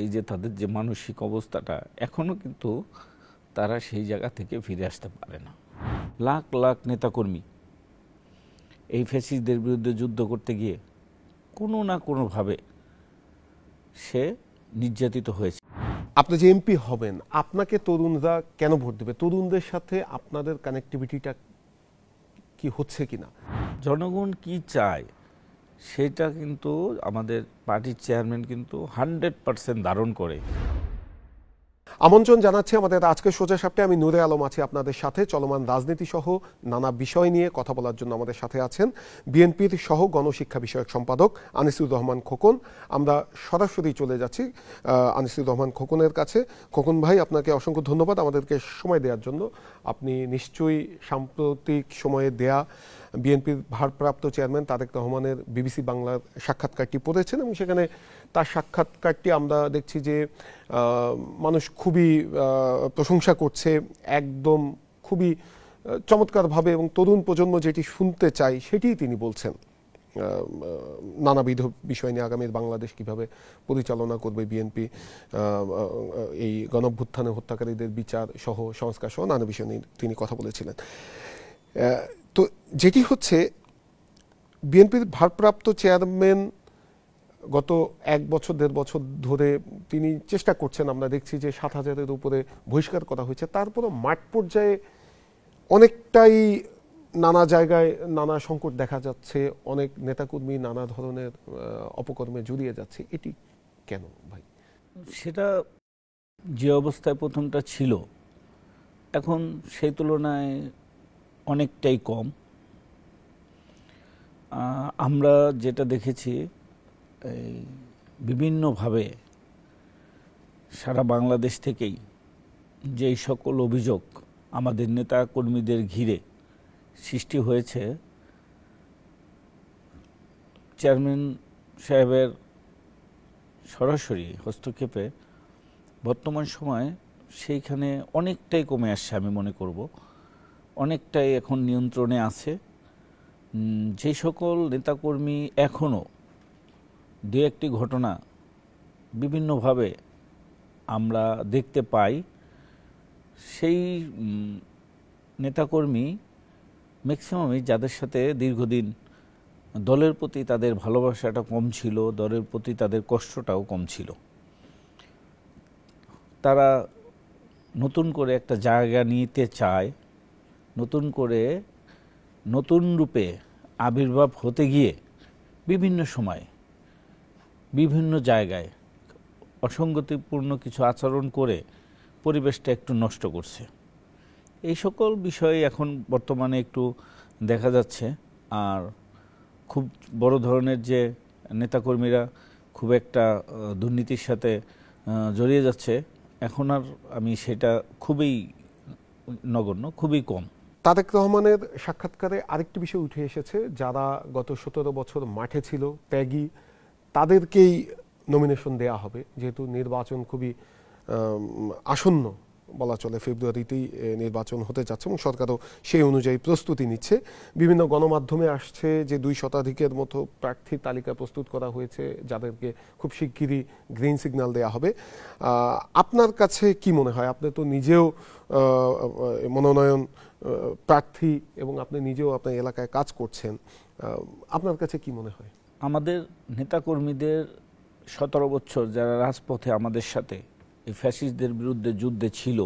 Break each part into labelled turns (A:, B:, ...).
A: এই যে তাদের যে মানসিক অবস্থাটা, এখনও কিন্তু তারা সেই জায়গা থেকে ফিরে আসতে পারে না। লাখ লাখ নেতাকর্মী এই ফ্যাসিস্টদের বিরুদ্ধে যুদ্ধ করতে গিয়ে কোনো না কোনোভাবে সে নির্যাতিত হয়েছে।
B: আপনি যে এমপি হবেন, আপনাকে তরুণরা কেন ভোট দেবে? তরুণদের সাথে আপনাদের কানেক্টিভিটিটা কি হচ্ছে কিনা?
A: জনগণ কি চায় সেটা কিন্তু আমাদের পার্টির চেয়ারম্যান কিন্তু 100% ধারণ করে।
B: আমন্ত্রণ জানাচ্ছি আমাদের আজকের সোজা সাপটে। আমি নূরে আলম আছি আপনাদের সাথে। চলমান রাজনীতি সহ নানা বিষয় নিয়ে কথা বলার জন্য আমাদের সাথে আছেন বিএনপির সহ গণশিক্ষা বিষয়ক সম্পাদক আনিসুর রহমান খোকন। আমরা সরাসরি চলে যাচ্ছি আনিসুর রহমান খোকনের কাছে। খোকন ভাই, আপনাকে অসংখ্য ধন্যবাদ আমাদেরকে সময় দেওয়ার জন্য। আপনি নিশ্চয়ই সাম্প্রতিক সময়ে দেয়া বিএনপির ভারপ্রাপ্ত চেয়ারম্যান তারেক রহমানের বিবিসি বাংলার সাক্ষাৎকারটি পড়েছেন এবং সেখানে তার সাক্ষাৎকারটি আমরা দেখছি যে মানুষ খুবই প্রশংসা করছে, একদম খুবই চমৎকারভাবে, এবং তরুণ প্রজন্ম যেটি শুনতে চায় সেটিই তিনি বলছেন। নানাবিধ বিষয় নিয়ে আগামীর বাংলাদেশ কিভাবে পরিচালনা করবে বিএনপি, এই গণঅভ্যুত্থানে হত্যাকারীদের বিচার সহ সংস্কার সহ নানা বিষয় নিয়ে তিনি কথা বলেছিলেন। তো যেটি হচ্ছে, বিএনপির ভারপ্রাপ্ত চেয়ারম্যান গত 1 বছর 1.5 বছর ধরে তিনি চেষ্টা করছেন। আমরা দেখছি যে 7,000-এর উপরে বহিষ্কার করা হয়েছে। তারপরও মাঠ পর্যায়ে অনেকটাই নানা জায়গায় নানা সংকট দেখা যাচ্ছে, অনেক নেতাকর্মী নানা ধরনের অপকর্মে জড়িয়ে যাচ্ছে। এটি কেন ভাই?
A: সেটা যে অবস্থায় প্রথমটা ছিল এখন সেই তুলনায় অনেকটাই কম। আমরা যেটা দেখেছি এই বিভিন্নভাবে সারা বাংলাদেশ থেকেই যেই সকল অভিযোগ আমাদের নেতা কর্মীদের ঘিরে সৃষ্টি হয়েছে, চেয়ারম্যান সাহেবের সরাসরি হস্তক্ষেপে বর্তমান সময়ে সেইখানে অনেকটাই কমে আসছে। আমি মনে করব অনেকটাই এখন নিয়ন্ত্রণে আছে। যে সকল নেতাকর্মী এখনও 2-1টি ঘটনা বিভিন্নভাবে আমরা দেখতে পাই, সেই নেতাকর্মী ম্যাক্সিমামই যাদের সাথে দীর্ঘদিন দলের প্রতি তাদের ভালোবাসাটা কম ছিল, দলের প্রতি তাদের কষ্টটাও কম ছিল, তারা নতুন করে একটা জায়গা নিতে চায়, নতুন করে নতুন রূপে আবির্ভাব হতে গিয়ে বিভিন্ন সময় বিভিন্ন জায়গায় অসঙ্গতিপূর্ণ কিছু আচরণ করে পরিবেশটা একটু নষ্ট করছে। এই সকল বিষয়ে এখন বর্তমানে একটু দেখা যাচ্ছে। আর খুব বড় ধরনের যে নেতাকর্মীরা খুব একটা দুর্নীতির সাথে জড়িয়ে যাচ্ছে, এখন আর আমি সেটা খুবই নগণ্য, খুবই কম।
B: তারেক রহমানের সাক্ষাৎকারে আরেকটি বিষয় উঠে এসেছে, যারা গত 17 বছর মাঠে ছিল, ত্যাগী, তাদেরকেই নমিনেশন দেয়া হবে, যেহেতু নির্বাচন খুবই আসন্ন বলা চলে। ফেব্রুয়ারিতেই নির্বাচন হতে যাচ্ছে এবং সরকারও সেই অনুযায়ী প্রস্তুতি নিচ্ছে। বিভিন্ন গণমাধ্যমে আসছে যে 2 শতাধিকের মতো প্রার্থীর তালিকা প্রস্তুত করা হয়েছে, যাদেরকে খুব শিগগিরই গ্রিন সিগন্যাল দেয়া হবে। আপনার কাছে কি মনে হয়? আপনি তো নিজেও মনোনয়ন প্রার্থী এবং আপনি নিজেও আপনার এলাকায় কাজ করছেন, আপনার কাছে কি মনে হয়?
A: আমাদের নেতাকর্মীদের 17 বছর যারা রাজপথে আমাদের সাথে এই ফ্যাসিস্টদের বিরুদ্ধে যুদ্ধে ছিল,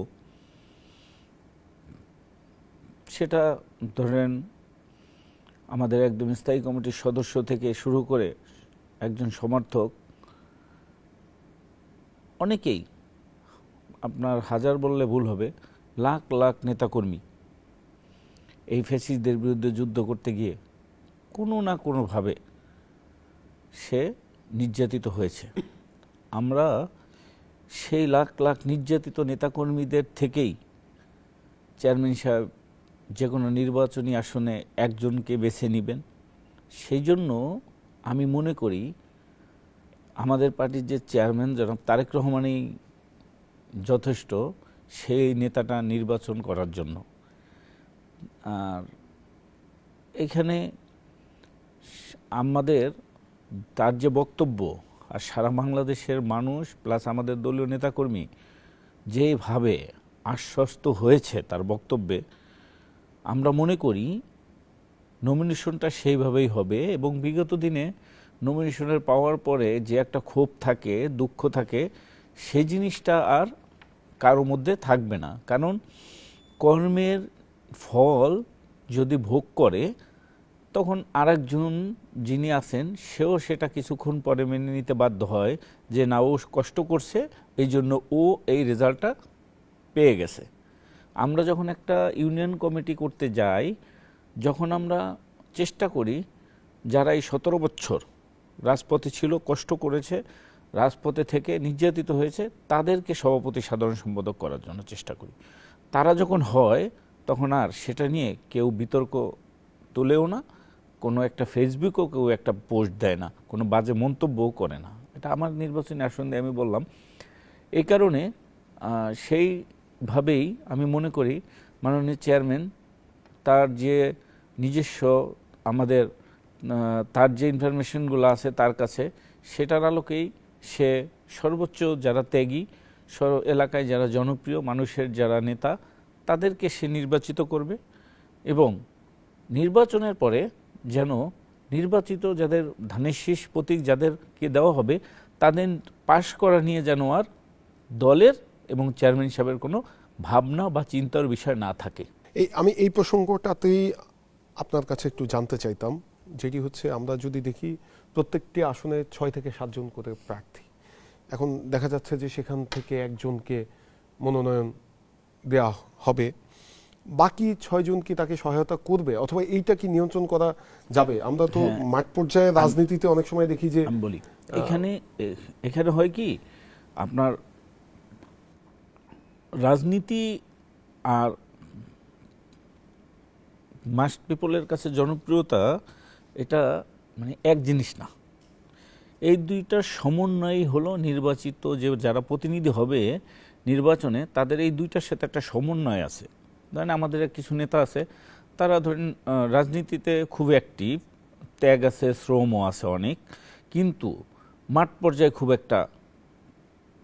A: সেটা ধরেন আমাদের একদম স্থায়ী কমিটির সদস্য থেকে শুরু করে একজন সমর্থক, অনেকেই, আপনার হাজার বললে ভুল হবে, লাখ লাখ নেতাকর্মী এই ফ্যাসিস্টদের বিরুদ্ধে যুদ্ধ করতে গিয়ে কোনো না কোনোভাবে সে নির্যাতিত হয়েছে। আমরা সেই লাখ লাখ নির্যাতিত নেতাকর্মীদের থেকেই চেয়ারম্যান সাহেব যে কোনো নির্বাচনী আসনে একজনকে বেছে নেবেন। সেই জন্য আমি মনে করি আমাদের পার্টির যে চেয়ারম্যান জনাব তারেক রহমানই যথেষ্ট সেই নেতাটা নির্বাচন করার জন্য। আর এখানে আমাদের তার যে বক্তব্য আর সারা বাংলাদেশের মানুষ প্লাস আমাদের দলীয় নেতাকর্মী যেভাবে আশ্বস্ত হয়েছে তার বক্তব্যে, আমরা মনে করি নমিনেশনটা সেইভাবেই হবে। এবং বিগত দিনে নমিনেশনের পাওয়ার পরে যে একটা ক্ষোভ থাকে, দুঃখ থাকে, সেই জিনিসটা আর কারো মধ্যে থাকবে না। কারণ কর্মের ফল যদি ভোগ করে, তখন আরেকজন যিনি আছেন সেও সেটা কিছুক্ষণ পরে মেনে নিতে বাধ্য হয় যে না, ও কষ্ট করছে, এই জন্য ও এই রেজাল্টটা পেয়ে গেছে। আমরা যখন একটা ইউনিয়ন কমিটি করতে যাই, যখন আমরা চেষ্টা করি যারা এই 17 বছর রাজপথে ছিল, কষ্ট করেছে, রাজপথে থেকে নির্যাতিত হয়েছে, তাদেরকে সভাপতি সাধারণ সম্পাদক করার জন্য চেষ্টা করি। তারা যখন হয় তখন আর সেটা নিয়ে কেউ বিতর্ক তুলেও না, কোনো একটা ফেসবুকেও কেউ একটা পোস্ট দেয় না, কোনো বাজে মন্তব্যও করে না। এটা আমার নির্বাচনী আসন দিয়ে আমি বললাম। এই কারণে সেইভাবেই আমি মনে করি মাননীয় চেয়ারম্যান তার যে নিজস্ব আমাদের তার যে ইনফরমেশনগুলো আছে তার কাছে, সেটার আলোকেই সে সর্বোচ্চ যারা ত্যাগী, এলাকায় যারা জনপ্রিয় মানুষের যারা নেতা, তাদেরকে সে নির্বাচিত করবে। এবং নির্বাচনের পরে যেন নির্বাচিত যাদের ধানের শীষ প্রতীক যাদেরকে দেওয়া হবে, তাদের পাশ করা নিয়ে যেন আর দলের এবং চেয়ারম্যান সাহেবের কোনো ভাবনা বা চিন্তার বিষয় না থাকে।
B: আমি এই প্রসঙ্গটাতেই আপনার কাছে একটু জানতে চাইতাম, যেটি হচ্ছে আমরা যদি দেখি প্রত্যেকটি আসনে 6 থেকে 7 জন করে প্রার্থী। এখন দেখা যাচ্ছে যে সেখান থেকে একজনকে মনোনয়ন দেওয়া হবে, বাকি 6 জন কি তাকে সহায়তা করবে, অথবা এইটা কি নিয়ন্ত্রণ করা যাবে? আমরা তো মাঠ পর্যায়ে রাজনীতিতে অনেক সময় দেখি যে
A: আমি বলি এখানে হয় কি, আপনার রাজনীতি আর মাস পিপলের কাছে জনপ্রিয়তা, এটা মানে এক জিনিস না। এই দুইটার সমন্বয় হলো নির্বাচিত যে যারা প্রতিনিধি হবে নির্বাচনে, তাদের এই দুইটার সাথে একটা সমন্বয় আছে। ধরেন আমাদের কিছু নেতা আছে, তারা ধরেন রাজনীতিতে খুব অ্যাক্টিভ, ত্যাগ আছে, শ্রমও আছে অনেক, কিন্তু মাঠ পর্যায়ে খুব একটা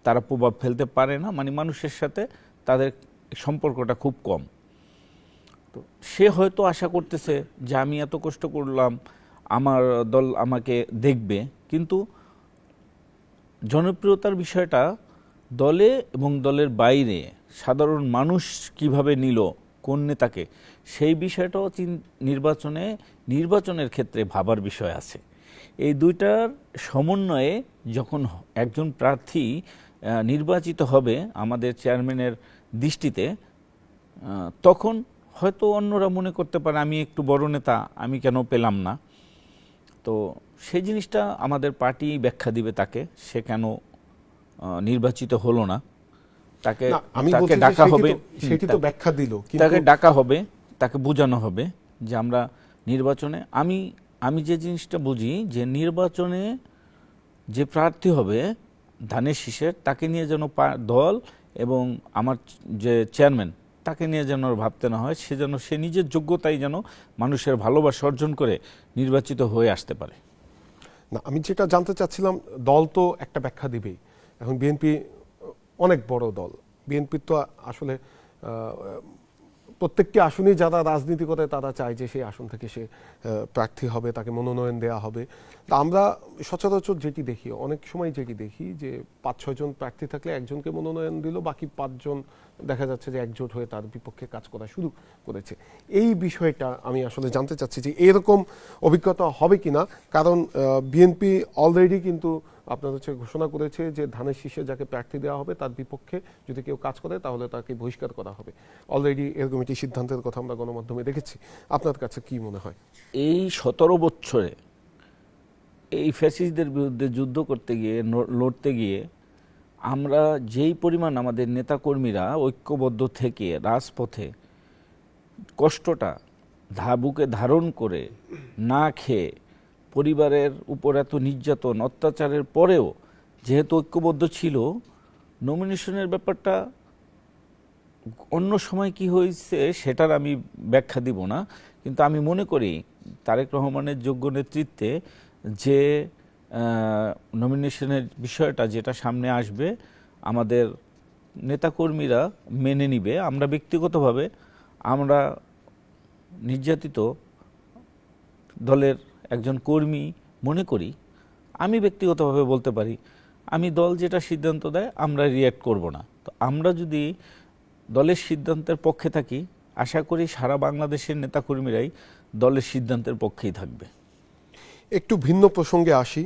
A: তারা প্রভাব ফেলতে পারে না, মানে মানুষের সাথে তাদের সম্পর্কটা খুব কম। তো সে হয়তো আশা করতেছে যে আমি এত কষ্ট করলাম, আমার দল আমাকে দেখবে, কিন্তু জনপ্রিয়তার বিষয়টা দলে এবং দলের বাইরে সাধারণ মানুষ কিভাবে নিল কোন নেতাকে, সেই বিষয়টাও নির্বাচনের ক্ষেত্রে ভাবার বিষয় আছে। এই দুইটার সমন্বয়ে যখন একজন প্রার্থী নির্বাচিত হবে আমাদের চেয়ারম্যানের দৃষ্টিতে, তখন হয়তো অন্যরা মনে করতে পারে আমি একটু বড় নেতা, আমি কেন পেলাম না। তো সেই জিনিসটা আমাদের পার্টি ব্যাখ্যা দিবে তাকে, সে কেন নির্বাচিত হলো না। তাকে ডাকা হবে,
B: সেটি তো ব্যাখ্যা দিল,
A: তাকে ডাকা হবে, তাকে বোঝানো হবে যে আমরা নির্বাচনে, আমি যে জিনিসটা বুঝি যে নির্বাচনে যে প্রার্থী হবে ধানের শীষের, তাকে নিয়ে যেন দল এবং আমার যে চেয়ারম্যান তাকে নিয়ে যেন ভাবতে না হয়, সে যেন সে নিজের যোগ্যতাই যেন মানুষের ভালোবাসা অর্জন করে নির্বাচিত হয়ে আসতে পারে।
B: না, আমি যেটা জানতে চাচ্ছিলাম, দল তো একটা ব্যাখ্যা দিবেই। এখন বিএনপি অনেক বড় দল, বিএনপির তো আসলে প্রত্যেকটি আসনে যারা রাজনীতি করে তারা চায় যে সেই আসন থেকে সে প্রার্থী হবে, তাকে মনোনয়ন দেওয়া হবে। তা আমরা সচরাচর যেটি দেখি, অনেক সময় যেটি দেখি যে 5-6 জন প্রার্থী থাকলে একজনকে মনোনয়ন দিল, বাকি 5 জন দেখা যাচ্ছে যে একজোট হয়ে তার বিপক্ষে কাজ করা শুরু করেছে। এই বিষয়টা আমি আসলে জানতে চাচ্ছি যে এরকম অভিজ্ঞতা হবে কিনা, কারণ বিএনপি অলরেডি কিন্তু আপনার হচ্ছে ঘোষণা করেছে যে ধানের শীষে যাকে প্রার্থী দেওয়া হবে তার বিপক্ষে যদি কেউ কাজ করে তাহলে তাকে বহিষ্কার করা হবে। অলরেডি এরকম একটি সিদ্ধান্তের কথা আমরা গণমাধ্যমে দেখেছি। আপনার কাছে কি মনে হয়?
A: এই 17 বছরে এই ফ্যাসিস্টদের বিরুদ্ধে যুদ্ধ করতে গিয়ে, লড়তে গিয়ে আমরা যেই পরিমাণ আমাদের নেতাকর্মীরা ঐক্যবদ্ধ থেকে রাজপথে কষ্টটা বুকে ধারণ করে না খেয়ে, পরিবারের উপর এত নির্যাতন অত্যাচারের পরেও যেহেতু ঐক্যবদ্ধ ছিল, নমিনেশনের ব্যাপারটা অন্য সময় কি হয়েছে সেটার আমি ব্যাখ্যা দিব না, কিন্তু আমি মনে করি তারেক রহমানের যোগ্য নেতৃত্বে যে নমিনেশনের বিষয়টা যেটা সামনে আসবে আমাদের নেতাকর্মীরা মেনে নিবে। আমরা ব্যক্তিগতভাবে আমরা নির্যাতিত দলের একজন কর্মী মনে করি, আমি ব্যক্তিগতভাবে বলতে পারি আমি দল যেটা সিদ্ধান্ত দেয় আমরা রিঅ্যাক্ট করব না। তো আমরা যদি দলের সিদ্ধান্তের পক্ষে থাকি, আশা করি সারা বাংলাদেশের নেতাকর্মীরাই দলের সিদ্ধান্তের পক্ষেই থাকবে।
B: একটু ভিন্ন প্রসঙ্গে আসি।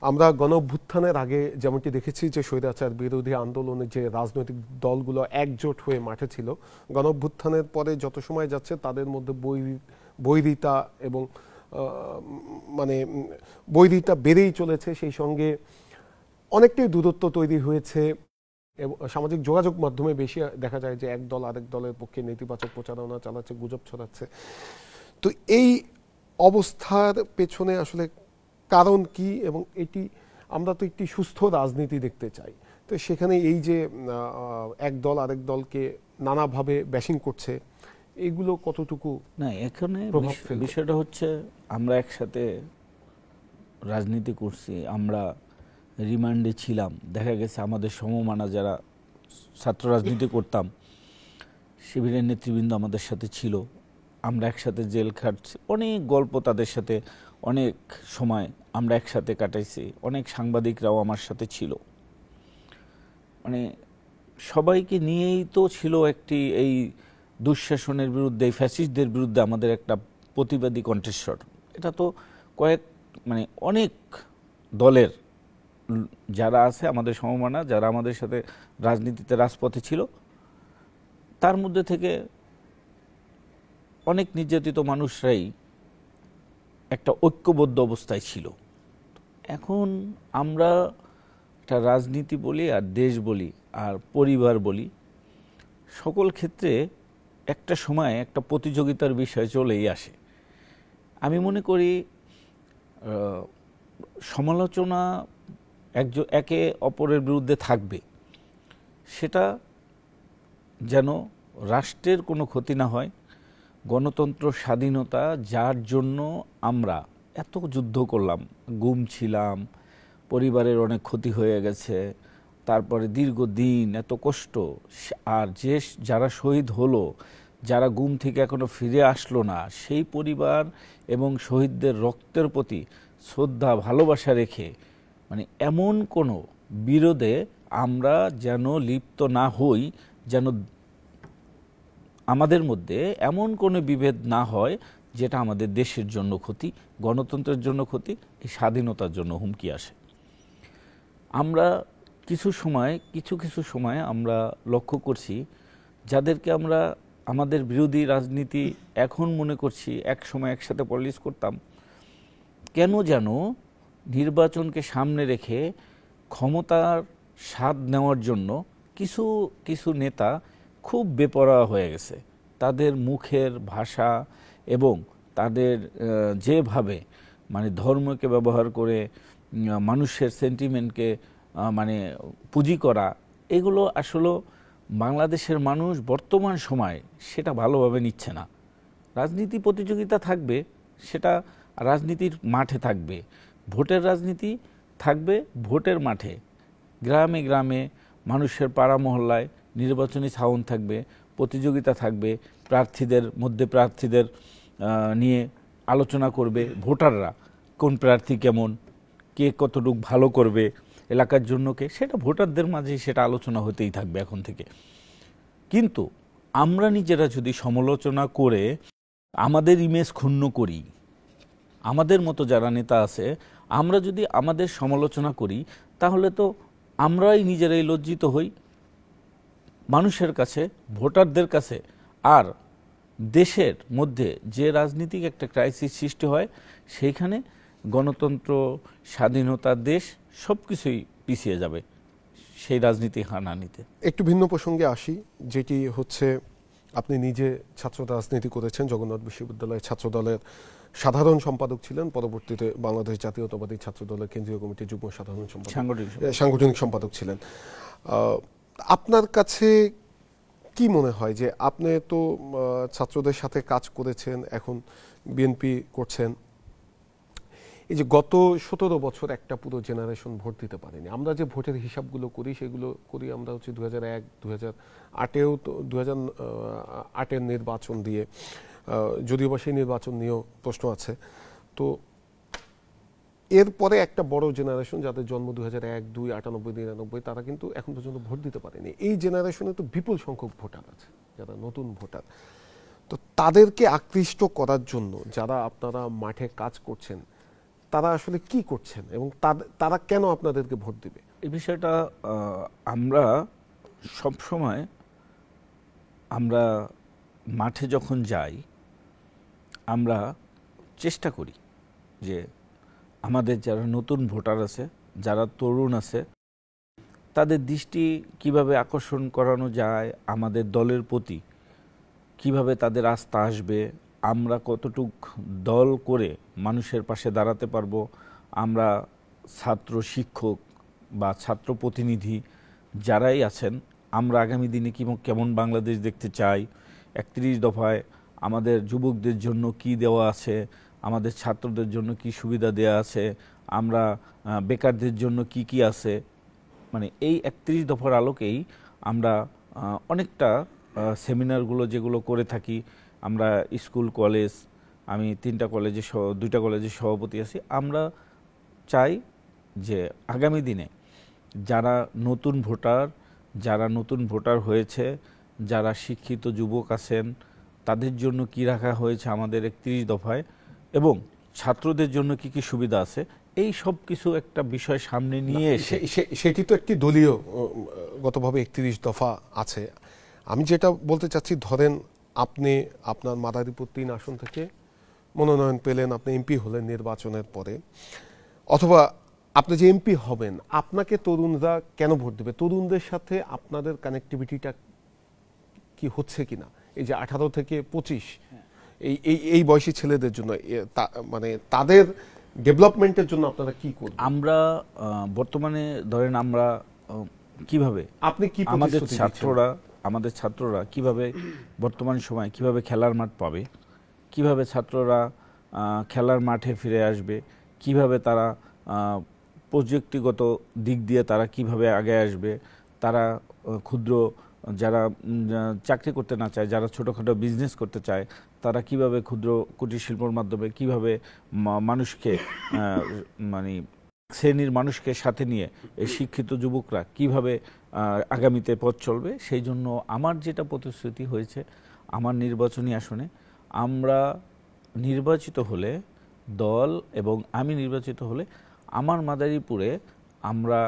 B: আমরা গণঅভ্যুত্থানের আগে যেমনটি দেখেছি যে স্বৈরাচার বিরোধী আন্দোলনে যে রাজনৈতিক দলগুলো একজোট হয়ে মাঠে ছিল, গণঅভ্যুত্থানের পরে যত সময় যাচ্ছে তাদের মধ্যে বৈরিতা এবং মানে বৈরিতা বেড়েই চলেছে। সেই সঙ্গে অনেকটাই দূরত্ব তৈরি হয়েছে এবং সামাজিক যোগাযোগ মাধ্যমে বেশি দেখা যায় যে এক দল আরেক দলের পক্ষে নেতিবাচক প্রচারণা চালাচ্ছে, গুজব ছড়াচ্ছে। তো এই অবস্থার পেছনে আসলে কারণ কি, এবং এটি আমরা তো একটি সুস্থ রাজনীতি দেখতে চাই, তো সেখানে এই যে এক দল আরেক দলকে নানাভাবে ব্যাশিং করছে, এগুলো কতটুকু
A: না? এখানে
B: প্রভাব ফেলবে?
A: বিষয়টা হচ্ছে আমরা একসাথে রাজনীতি করছি, আমরা রিমান্ডে ছিলাম, দেখা গেছে আমাদের সমমানা যারা ছাত্র রাজনীতি করতাম শিবিরের নেতৃবৃন্দ আমাদের সাথে ছিল, আমরা একসাথে জেল খাটছি, অনেক গল্প তাদের সাথে অনেক সময় আমরা একসাথে কাটাইছি, অনেক সাংবাদিকরাও আমার সাথে ছিল, মানে সবাইকে নিয়েই তো ছিল একটি এই দুঃশাসনের বিরুদ্ধে, এই ফ্যাসিস্টদের বিরুদ্ধে আমাদের একটা প্রতিবাদী কণ্ঠস্বর। এটা তো মানে অনেক দলের যারা আছে আমাদের সমমানা, যারা আমাদের সাথে রাজনীতিতে রাজপথে ছিল, তার মধ্যে থেকে অনেক নির্যাতিত মানুষরাই একটা ঐক্যবদ্ধ অবস্থায় ছিল। এখন আমরা একটা রাজনীতি বলি আর দেশ বলি আর পরিবার বলি, সকল ক্ষেত্রে একটা সময় একটা প্রতিযোগিতার বিষয় চলেই আসে। আমি মনে করি সমালোচনা একে অপরের বিরুদ্ধে থাকবে, সেটা যেন রাষ্ট্রের কোনো ক্ষতি না হয়। গণতন্ত্র, স্বাধীনতা, যার জন্য আমরা এত যুদ্ধ করলাম, গুম ছিলাম, পরিবারের অনেক ক্ষতি হয়ে গেছে, তারপরে দীর্ঘদিন এত কষ্ট, আর যারা শহীদ হলো, যারা গুম থেকে এখনো ফিরে আসলো না, সেই পরিবার এবং শহীদদের রক্তের প্রতি শ্রদ্ধা ভালোবাসা রেখে মানে এমন কোনো বিরোধে আমরা যেন লিপ্ত না হই, যেন আমাদের মধ্যে এমন কোনো বিভেদ না হয় যেটা আমাদের দেশের জন্য ক্ষতি, গণতন্ত্রের জন্য ক্ষতি, এই স্বাধীনতার জন্য হুমকি আসে। আমরা কিছু সময় আমরা লক্ষ্য করছি যাদেরকে আমরা আমাদের বিরোধী রাজনীতি এখন মনে করছি, এক সময় একসাথে পলিটিক্স করতাম, কেন যেন নির্বাচনকে সামনে রেখে ক্ষমতার স্বাদ নেওয়ার জন্য কিছু কিছু নেতা খুব বেপরোয়া হয়ে গেছে। তাদের মুখের ভাষা এবং তাদের যেভাবে মানে ধর্মকে ব্যবহার করে মানুষের সেন্টিমেন্টকে মানে পুঁজি করা, এগুলো আসলে বাংলাদেশের মানুষ বর্তমান সময় সেটা ভালোভাবে নিচ্ছে না। রাজনীতি প্রতিযোগিতা থাকবে, সেটা রাজনীতির মাঠে থাকবে, ভোটের রাজনীতি থাকবে ভোটের মাঠে, গ্রামে গ্রামে মানুষের পাড়া মহল্লায় নির্বাচনী সাউন্ড থাকবে, প্রতিযোগিতা থাকবে, প্রার্থীদের নিয়ে আলোচনা করবে ভোটাররা, কোন প্রার্থী কেমন, কে কতটুকু ভালো করবে এলাকার জন্য, সেটা ভোটারদের মাঝে সেটা আলোচনা হতেই থাকবে এখন থেকে। কিন্তু আমরা নিজেরা যদি সমালোচনা করে আমাদের ইমেজ ক্ষুণ্ণ করি, আমাদের মতো যারা নেতা আছে আমরা যদি আমাদের সমালোচনা করি, তাহলে তো আমরাই নিজেরাই লজ্জিত হই মানুষের কাছে, ভোটারদের কাছে, আর দেশের মধ্যে যে রাজনীতিক একটা ক্রাইসিস সৃষ্টি হয়, সেইখানে গণতন্ত্র, স্বাধীনতা, দেশ সব কিছুই পিছিয়ে যাবে সেই রাজনীতি হানানিতে।
B: একটু ভিন্ন প্রসঙ্গে আসি, যেটি হচ্ছে আপনি নিজে ছাত্র রাজনীতি করেছেন, জগন্নাথ বিশ্ববিদ্যালয়ের ছাত্রদলের সাধারণ সম্পাদক ছিলেন, পরবর্তীতে বাংলাদেশ জাতীয়তাবাদী ছাত্রদলের কেন্দ্রীয় কমিটির যুগ্ম সাধারণ সম্পাদক, সাংগঠনিক সম্পাদক ছিলেন। আপনার কাছে কি মনে হয় যে আপনি তো ছাত্রদের সাথে কাজ করেছেন, এখন বিএনপি করছেন, এই যে গত 17 বছর একটা পুরো জেনারেশন ভোট দিতে পারেনি, আমরা যে ভোটের হিসাবগুলো করি সেগুলো করি আমরা হচ্ছে 2001, 2008-এও তো 2008-এর নির্বাচন দিয়ে, যদিও বা সেই নির্বাচন নিয়েও প্রশ্ন আছে। তো এরপরে একটা বড় জেনারেশন যাদের জন্ম 2001, 2, 98, 99, তারা কিন্তু এখন পর্যন্ত ভোট দিতে পারেনি। এই জেনারেশনে তো বিপুল সংখ্যক ভোটার আছে যারা নতুন ভোটার। তো তাদেরকে আকৃষ্ট করার জন্য যারা আপনারা মাঠে কাজ করছেন তারা আসলে কি করছেন এবং তারা কেন আপনাদেরকে ভোট দিবে?
A: এই বিষয়টা আমরা সবসময় আমরা মাঠে যখন যাই আমরা চেষ্টা করি যে আমাদের যারা নতুন ভোটার আছে, যারা তরুণ আছে, তাদের দৃষ্টি কিভাবে আকর্ষণ করানো যায় আমাদের দলের প্রতি, কিভাবে তাদের আস্থা আসবে, আমরা কতটুক দল করে মানুষের পাশে দাঁড়াতে পারবো, আমরা ছাত্র শিক্ষক বা ছাত্র প্রতিনিধি যারাই আছেন, আমরা আগামী দিনে কেমন বাংলাদেশ দেখতে চাই, 31 দফায় আমাদের যুবকদের জন্য কি দেওয়া আছে, আমাদের ছাত্রদের জন্য কি সুবিধা দেওয়া আছে, আমরা বেকারদের জন্য কি কি আছে, মানে এই 31 দফার আলোকেই আমরা অনেকটা সেমিনারগুলো যেগুলো করে থাকি, আমরা স্কুল কলেজ, আমি 2টা কলেজের সভাপতি আছি, আমরা চাই যে আগামী দিনে যারা নতুন ভোটার হয়েছে, যারা শিক্ষিত যুবক আছেন, তাদের জন্য কি রাখা হয়েছে আমাদের 31 দফায় এবং ছাত্রদের জন্য কি কি সুবিধা আছে, এই সব কিছু একটা বিষয় সামনে নিয়ে এসে,
B: সেটি তো একটি দলীয় গতভাবে 31 দফা আছে। আমি যেটা বলতে চাচ্ছি, ধরেন আপনি আপনার মাদারীপুর 3 আসন থেকে মনোনয়ন পেলেন, আপনি এমপি হলেন নির্বাচনের পরে, অথবা আপনি যে এমপি হবেন আপনাকে তরুণরা কেন ভোট দেবে? তরুণদের সাথে আপনাদের কানেক্টিভিটিটা কি হচ্ছে কিনা? এই যে 18 থেকে 25 এই বয়সী ছেলেদের জন্য মানে তাদের ডেভেলপমেন্টের জন্য আপনারা কি করবেন?
A: আমরা বর্তমানে ধরেন আমরা কিভাবে
B: আপনি কি
A: আমাদের ছাত্ররা কিভাবে বর্তমান সময় কিভাবে খেলার মাঠ পাবে, কিভাবে ছাত্ররা খেলার মাঠে ফিরে আসবে, কিভাবে তারা প্রযুক্তিগত দিক দিয়ে তারা কিভাবে আগে আসবে, তারা ক্ষুদ্র যারা চাকরি করতে না চায়, যারা ছোটোখাটো বিজনেস করতে চায়, তারা কিভাবে ক্ষুদ্র কুটির শিল্পের মাধ্যমে কিভাবে মানুষকে মানে শ্রেণীর মানুষকে সাথে নিয়ে এই শিক্ষিত যুবকরা কিভাবে আগামীতে পথ চলবে, সেই জন্য আমার যেটা প্রতিশ্রুতি হয়েছে আমার নির্বাচনী আসনে, আমরা নির্বাচিত হলে দল এবং আমি নির্বাচিত হলে আমার মাদারীপুরে আমরা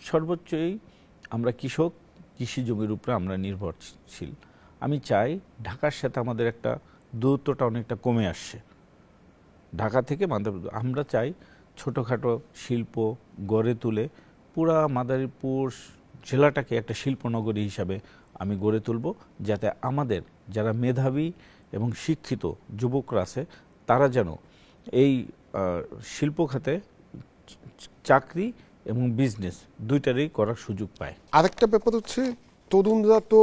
A: সর্বোচ্চই আমরা কৃষি জমির উপরে আমরা নির্ভরশীল। আমি চাই ঢাকার সাথে আমাদের একটা দূরত্বটা অনেকটা কমে আসছে, ঢাকা থেকে মাদারীপুর আমরা চাই ছোটোখাটো শিল্প গড়ে তুলে পুরা মাদারীপুর জেলাটাকে একটা শিল্পনগরী হিসাবে আমি গড়ে তুলব, যাতে আমাদের যারা মেধাবী এবং শিক্ষিত যুবকরা আছে তারা যেন এই শিল্প খাতে চাকরি এবং বিজনেস দুইটারই করার সুযোগ পায়।
B: আরেকটা ব্যাপার হচ্ছে, তরুণরা তো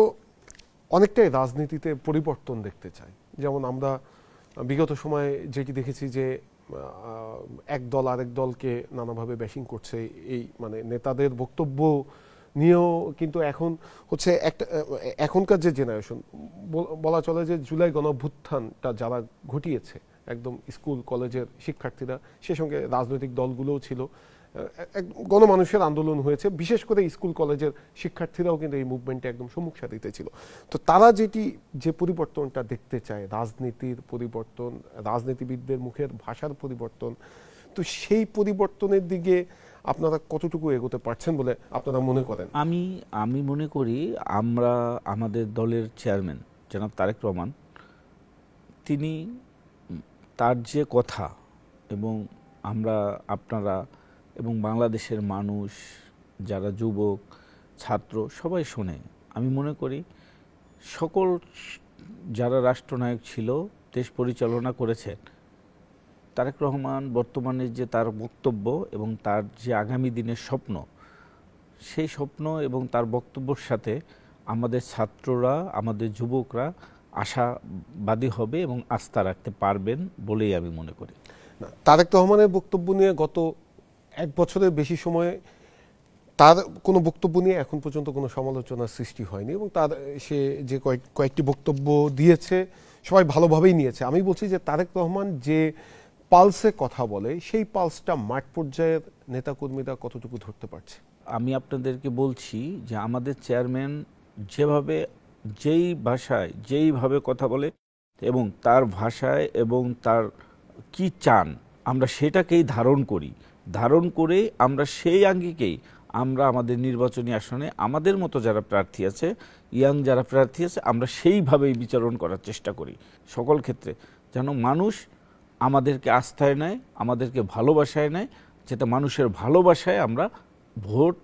B: অনেকটাই রাজনীতিতে পরিবর্তন দেখতে চায়। যেমন আমরা বিগত সময়ে যেটি দেখেছি যে এক দল আরেক দলকে নানাভাবে ব্যাশিং করছে, এই মানে নেতাদের বক্তব্য নিয়েও কিন্তু এখন হচ্ছে একটা এখনকার যে জেনারেশন বলা চলে যে জুলাই গণঅভ্যুত্থানটা যারা ঘটিয়েছে একদম স্কুল কলেজের শিক্ষার্থীরা, সে সঙ্গে রাজনৈতিক দলগুলোও ছিল, গণমানুষের আন্দোলন হয়েছে, বিশেষ করে স্কুল কলেজের শিক্ষার্থীরাও কিন্তু এই মুভমেন্টে একদম সম্মুখ সারিতে ছিল। তো তারা যে পরিবর্তনটা দেখতে চায়, রাজনীতির পরিবর্তন, রাজনীতিবিদদের মুখের ভাষার পরিবর্তন, তো সেই পরিবর্তনের দিকে আপনারা কতটুকু এগোতে পারছেন বলে আপনারা মনে করেন?
A: আমি মনে করি আমরা আমাদের দলের চেয়ারম্যান জনাব তারেক রহমান, তিনি তার যে কথা এবং আপনারা এবং বাংলাদেশের মানুষ যারা যুবক ছাত্র সবাই শোনে। আমি মনে করি সকল যারা রাষ্ট্রনায়ক ছিল, দেশ পরিচালনা করেছেন, তারেক রহমান বর্তমানে যে তার বক্তব্য এবং তার যে আগামী দিনের স্বপ্ন, সেই স্বপ্ন এবং তার বক্তব্যের সাথে আমাদের ছাত্ররা, আমাদের যুবকরা আশাবাদী হবে এবং আস্থা রাখতে পারবেন বলেই আমি মনে করি।
B: না, তারেক রহমানের বক্তব্য নিয়ে গত এক বছরের বেশি সময়ে তার কোনো বক্তব্য নিয়ে এখন পর্যন্ত কোনো সমালোচনার সৃষ্টি হয়নি, এবং তার সে যে কয়েকটি বক্তব্য দিয়েছে সবাই ভালোভাবেই নিয়েছে। আমি বলছি যে তারেক রহমান যে পালসে কথা বলে সেই পালসটা মাঠ পর্যায়ের নেতাকর্মীরা কতটুকু ধরতে পারছে?
A: আমি আপনাদেরকে বলছি যে আমাদের চেয়ারম্যান যেভাবে, যেই ভাষায়, যেইভাবে কথা বলে এবং তার ভাষায় এবং তার কি চান আমরা সেটাকেই ধারণ করি, ধারণ করে আমরা সেই আঙ্গিকেই আমরা আমাদের নির্বাচনী আসনে আমাদের মতো যারা প্রার্থী আছে, ইয়াং যারা প্রার্থী আছে, আমরা সেইভাবেই বিচরণ করার চেষ্টা করি সকল ক্ষেত্রে, যেন মানুষ আমাদেরকে আস্থায় নেয়, আমাদেরকে ভালোবাসায় নেয়, যাতে মানুষের ভালোবাসায় আমরা ভোট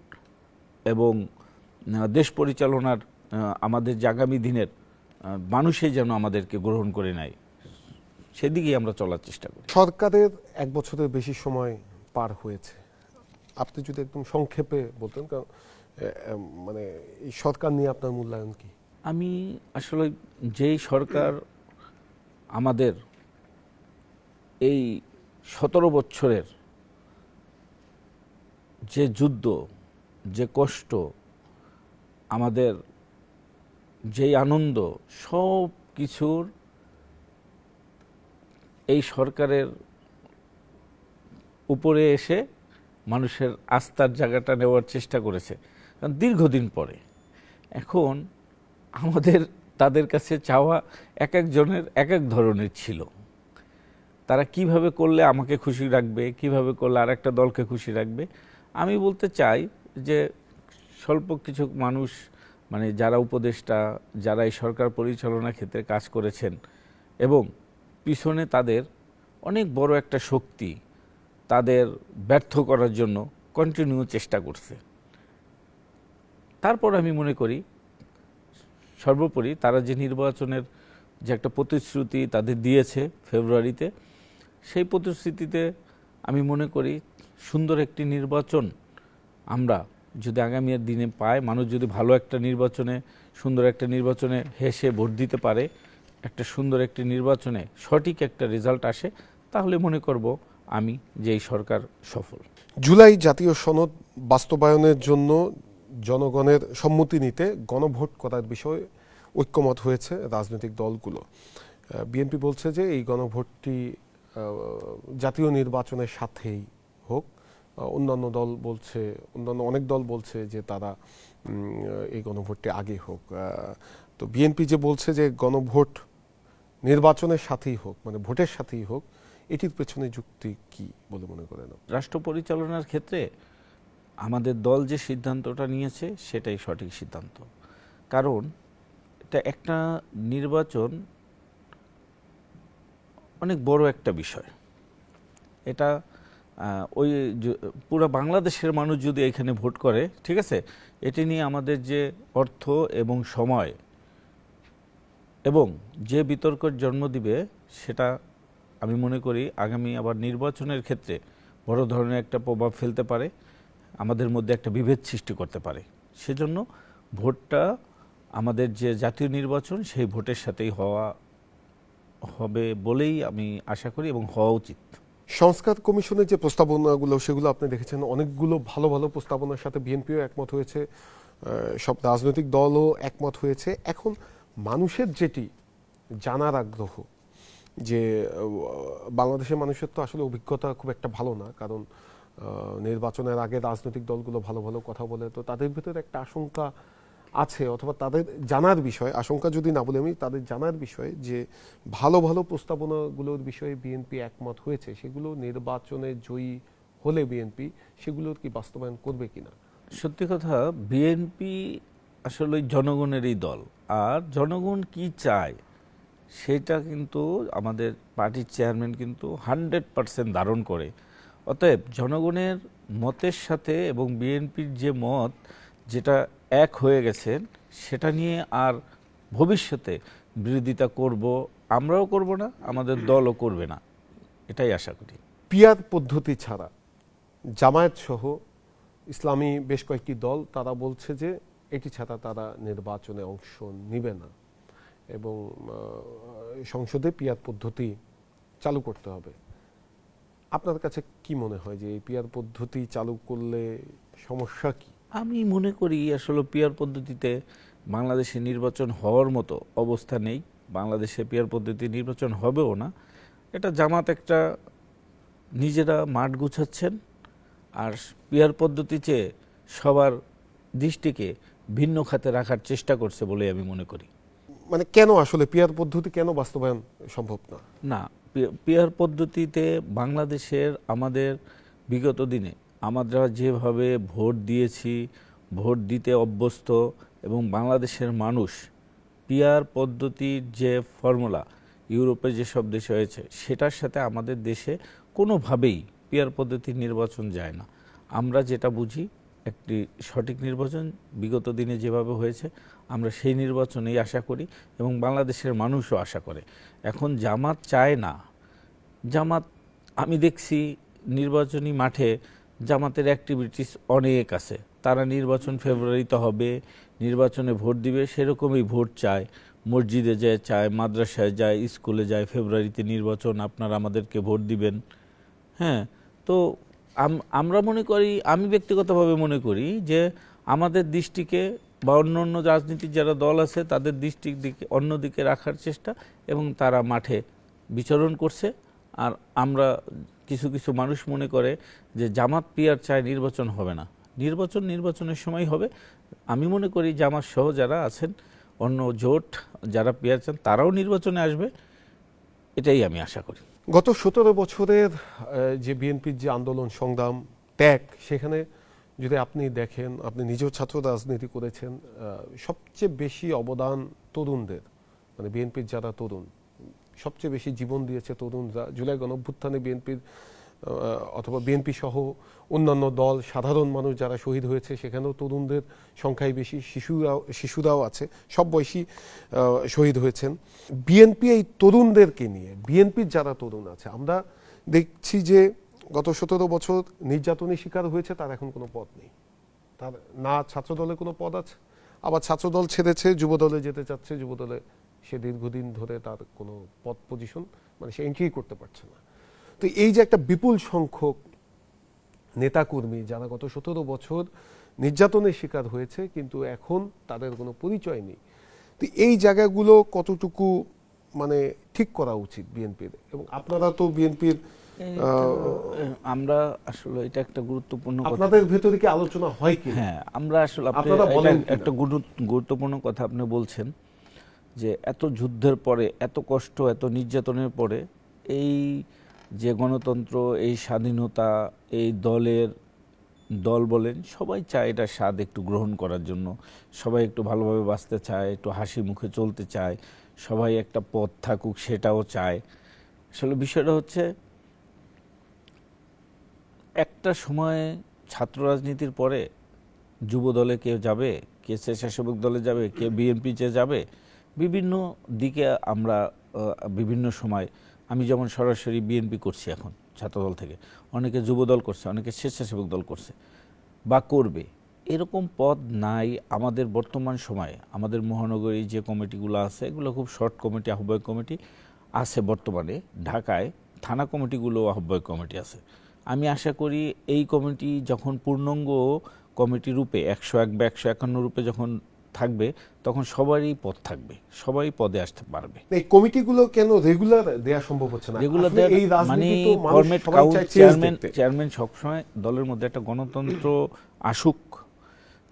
A: এবং দেশ পরিচালনার আমাদের যে আগামী দিনের মানুষই যেন আমাদেরকে গ্রহণ করে নেয়, সেদিকেই আমরা চলার চেষ্টা করি।
B: সরকারের এক বছরের বেশি সময় পার হয়েছে, আপনি যদি একদম সংক্ষেপে বলতেন, কারণ মানে এই সরকার নিয়ে আপনার মূল্যায়ন কি?
A: আমি আসলে যেই সরকার আমাদের এই 17 বছরের যে যুদ্ধ, যে কষ্ট, আমাদের যেই আনন্দ, সব কিছুর এই সরকারের উপরে এসে মানুষের আস্থার জায়গাটা নেওয়ার চেষ্টা করেছে, কারণ দীর্ঘদিন পরে। এখন আমাদের তাদের কাছে চাওয়া এক একজনের এক এক ধরনের ছিল। তারা কিভাবে করলে আমাকে খুশি রাখবে, কিভাবে করলে আর একটা দলকে খুশি রাখবে। আমি বলতে চাই যে স্বল্প কিছু মানুষ, মানে যারা উপদেষ্টা, যারা এই সরকার পরিচালনার ক্ষেত্রে কাজ করেছেন এবং পিছনে তাদের অনেক বড় একটা শক্তি তাদের ব্যর্থ করার জন্য কন্টিনিউ চেষ্টা করছে। তারপর আমি মনে করি সর্বোপরি তারা যে নির্বাচনের যে একটা প্রতিশ্রুতি তাদের দিয়েছে ফেব্রুয়ারিতে, সেই প্রতিশ্রুতিতে আমি মনে করি সুন্দর একটি নির্বাচন আমরা যদি আগামী দিনে পাই, মানুষ যদি ভালো একটা নির্বাচনে, সুন্দর একটা নির্বাচনে হেসে ভোট দিতে পারে, একটা সুন্দর একটি নির্বাচনে সঠিক একটা রেজাল্ট আসে, তাহলে মনে করব আমি যে এই সরকার সফল।
B: জুলাই জাতীয় সনদ বাস্তবায়নের জন্য জনগণের সম্মতি নিতে গণভোট করার বিষয়ে ঐক্যমত হয়েছে রাজনৈতিক দলগুলো। বিএনপি বলছে যে এই গণভোটটি জাতীয় নির্বাচনের সাথেই হোক। অন্যান্য দল বলছে, অন্যান্য অনেক দল বলছে যে তারা এই গণভোটটি আগে হোক। তো বিএনপি যে বলছে যে গণভোট নির্বাচনের সাথেই হোক, মানে ভোটের সাথেই হোক, এটির পেছনে যুক্তি কি বলে মনে করেন?
A: রাষ্ট্র পরিচালনার ক্ষেত্রে আমাদের দল যে সিদ্ধান্তটা নিয়েছে সেটাই সঠিক সিদ্ধান্ত। কারণ এটা একটা নির্বাচন অনেক বড় একটা বিষয়। এটা ওই পুরো বাংলাদেশের মানুষ যদি এখানে ভোট করে, ঠিক আছে, এটি নিয়ে আমাদের যে অর্থ এবং সময় এবং যে বিতর্কের জন্ম দিবে, সেটা আমি মনে করি আগামী আবার নির্বাচনের ক্ষেত্রে বড় ধরনের একটা প্রভাব ফেলতে পারে, আমাদের মধ্যে একটা বিভেদ সৃষ্টি করতে পারে। সেজন্য ভোটটা আমাদের যে জাতীয় নির্বাচন সেই ভোটের সাথেই হবে বলেই আমি আশা করি এবং হওয়া উচিত।
B: সংস্কার কমিশনের যে প্রস্তাবনাগুলো সেগুলো আপনি দেখেছেন, অনেকগুলো ভালো ভালো প্রস্তাবনার সাথে বিএনপিও একমত হয়েছে, সব রাজনৈতিক দলও একমত হয়েছে। এখন মানুষের যেটি জানার আগ্রহ, যে বাংলাদেশের মানুষের তো আসলে অভিজ্ঞতা খুব একটা ভালো না, কারণ নির্বাচনের আগে রাজনৈতিক দলগুলো ভালো ভালো কথা বলে, তো তাদের ভিতরে একটা আশঙ্কা আছে, অথবা তাদের জানার বিষয়, আশঙ্কা যদি না বলে আমি তাদের জানার বিষয়, যে ভালো ভালো প্রস্তাবনাগুলোর বিষয়ে বিএনপি একমত হয়েছে, সেগুলো নির্বাচনে জয়ী হলে বিএনপি সেগুলোর কি বাস্তবায়ন করবে কিনা?
A: সত্যি কথা, বিএনপি আসলে জনগণেরই দল, আর জনগণ কি চায় সেটা কিন্তু আমাদের পার্টির চেয়ারম্যান কিন্তু 100% ধারণ করে। অতএব জনগণের মতের সাথে এবং বিএনপির যে মত, যেটা এক হয়ে গেছেন, সেটা নিয়ে আর ভবিষ্যতে বিরোধিতা করব, আমরাও করব না, আমাদের দলও করবে না, এটাই আশা করি।
B: পিয়ার পদ্ধতি ছাড়া জামায়াত সহ ইসলামী বেশ কয়েকটি দল তারা বলছে যে এটি ছাড়া তারা নির্বাচনে অংশ নেবে না এবং সংসদে পিয়ার পদ্ধতি চালু করতে হবে। আপনার কাছে কি মনে হয় যে এই পিআর পদ্ধতি চালু করলে সমস্যা কি?
A: আমি মনে করি আসলে পিআর পদ্ধতিতে বাংলাদেশে নির্বাচন হওয়ার মতো অবস্থা নেই। বাংলাদেশে পিআর পদ্ধতি নির্বাচন হবেও না। এটা জামাত একটা নিজেরা মাঠ গুছাচ্ছেন, আর পিআর পদ্ধতি চেয়ে সবার দৃষ্টিকে ভিন্ন খাতে রাখার চেষ্টা করছে বলে আমি মনে করি।
B: মানে কেন আসলে পিআর পদ্ধতি কেন বাস্তবায়ন সম্ভব না?
A: না, পিআর পদ্ধতিতে বাংলাদেশের আমাদের বিগত দিনে আমরা যেভাবে ভোট দিয়েছি, ভোট দিতে অভ্যস্ত, এবং বাংলাদেশের মানুষ পিআর পদ্ধতির যে ফর্মুলা ইউরোপে যেসব দেশে হয়েছে সেটার সাথে আমাদের দেশে কোনোভাবেই পিআর পদ্ধতির নির্বাচন যায় না। আমরা যেটা বুঝি একটি সঠিক নির্বাচন বিগত দিনে যেভাবে হয়েছে আমরা সেই নির্বাচনেই আশা করি, এবং বাংলাদেশের মানুষও আশা করে। এখন জামাত চায় না। জামাত, আমি দেখছি নির্বাচনী মাঠে জামাতের অ্যাক্টিভিটিস অনেক আছে। তারা নির্বাচন ফেব্রুয়ারিতে হবে, নির্বাচনে ভোট দিবে, সেরকমই ভোট চায়। মসজিদে যায়, চায়, মাদ্রাসায় যায়, স্কুলে যায়, ফেব্রুয়ারিতে নির্বাচন, আপনারা আমাদেরকে ভোট দিবেন। হ্যাঁ, তো আমরা মনে করি, আমি ব্যক্তিগতভাবে মনে করি যে আমাদের দৃষ্টিকে বা অন্য অন্য রাজনীতির যারা দল আছে তাদের দৃষ্টির দিকে অন্যদিকে রাখার চেষ্টা, এবং তারা মাঠে বিচরণ করছে। আর আমরা কিছু কিছু মানুষ মনে করে যে জামাত পিআর চায়, নির্বাচন হবে না। নির্বাচনের সময় হবে। আমি মনে করি জামাত সহ যারা আছেন অন্য জোট যারা পিআর চান তারাও নির্বাচনে আসবে, এটাই আমি আশা করি।
B: গত 17 বছরের যে বিএনপির যে আন্দোলন, সংগ্রাম, ত্যাগ, সেখানে যদি আপনি দেখেন, আপনি নিজেও ছাত্র রাজনীতি করেছেন, সবচেয়ে বেশি অবদান তরুণদের, মানে বিএনপির যারা তরুণ, সবচেয়ে বেশি জীবন দিয়েছে তরুণরা। জুলাই গণঅভ্যুত্থানে বিএনপির অথবা বিএনপি সহ অন্যান্য দল, সাধারণ মানুষ যারা শহীদ হয়েছে সেখানেও তরুণদের সংখ্যাই বেশি, শিশুরাও আছে, সব বয়সী শহীদ হয়েছেন। বিএনপি এই তরুণদেরকে নিয়ে, বিএনপির যারা তরুণ আছে, আমরা দেখছি যে গত 17 বছর নির্যাতনের শিকার হয়েছে, তার এখন কোনো পদ নেই। তার না ছাত্রদলে কোনো পদ আছে, আবার ছাত্রদল ছেড়েছে, যুবদলে যেতে চাচ্ছে, যুবদলে সে দীর্ঘদিন ধরে তার কোনো পদ পজিশন, মানে সে এন্ট্রি করতে পারছে না। তো এই যে একটা বিপুল সংখ্যক নেতাকর্মী যারা গত 17 বছর নির্যাতনের শিকার হয়েছে কিন্তু এখন তাদের কোনো পরিচয় নেই, তো এই জায়গাগুলো কতটুকু মানে ঠিক করা উচিত বিএনপির? এবং আপনারা তো বিএনপির,
A: আমরা আসলে এটা একটা গুরুত্বপূর্ণ কথা,
B: আপনাদের ভেতরে কি আলোচনা হয় কি?
A: হ্যাঁ, আমরা আসলে একটা গুরুত্বপূর্ণ কথা আপনি বলছেন যে এত যুদ্ধের পরে, এত কষ্ট, এত নির্যাতনের পরে এই যে গণতন্ত্র, এই স্বাধীনতা, এই দল বলেন, সবাই চায় এটা স্বাদ একটু গ্রহণ করার জন্য। সবাই একটু ভালোভাবে বাঁচতে চায়, একটু হাসি মুখে চলতে চায়, সবাই একটা পথ থাকুক সেটাও চায়। আসলে বিষয়টা হচ্ছে, একটা সময়ে ছাত্র রাজনীতির পরে যুব দলে কেউ যাবে, কে স্বেচ্ছাসেবক দলে যাবে, কে বিএনপিতে যাবে, বিভিন্ন দিকে আমরা বিভিন্ন সময়, আমি যেমন সরাসরি বিএনপি করছি এখন ছাত্রদল থেকে, অনেকে যুবদল করছে, অনেকে স্বেচ্ছাসেবক দল করছে বা করবে, এরকম পদ নাই আমাদের বর্তমান সময়ে। আমাদের মহানগরী যে কমিটিগুলো আছে এগুলো খুব শর্ট কমিটি, আহ্বায়ক কমিটি আছে বর্তমানে। ঢাকায় থানা কমিটিগুলো আহ্বায়ক কমিটি আছে। আমি আশা করি এই কমিটি যখন পূর্ণাঙ্গ কমিটি রূপে 101 বা 151 রূপে যখন থাকবে তখন সবারই পদ থাকবে, সবাই পদে আসতে পারবে।
B: এই কমিটিগুলো কেন রেগুলার দেয়া সম্ভব হচ্ছে না?
A: রেগুলার মানে ফরম্যাট, চেয়ারম্যান সবসময় দলের মধ্যে একটা গণতন্ত্র আসুক,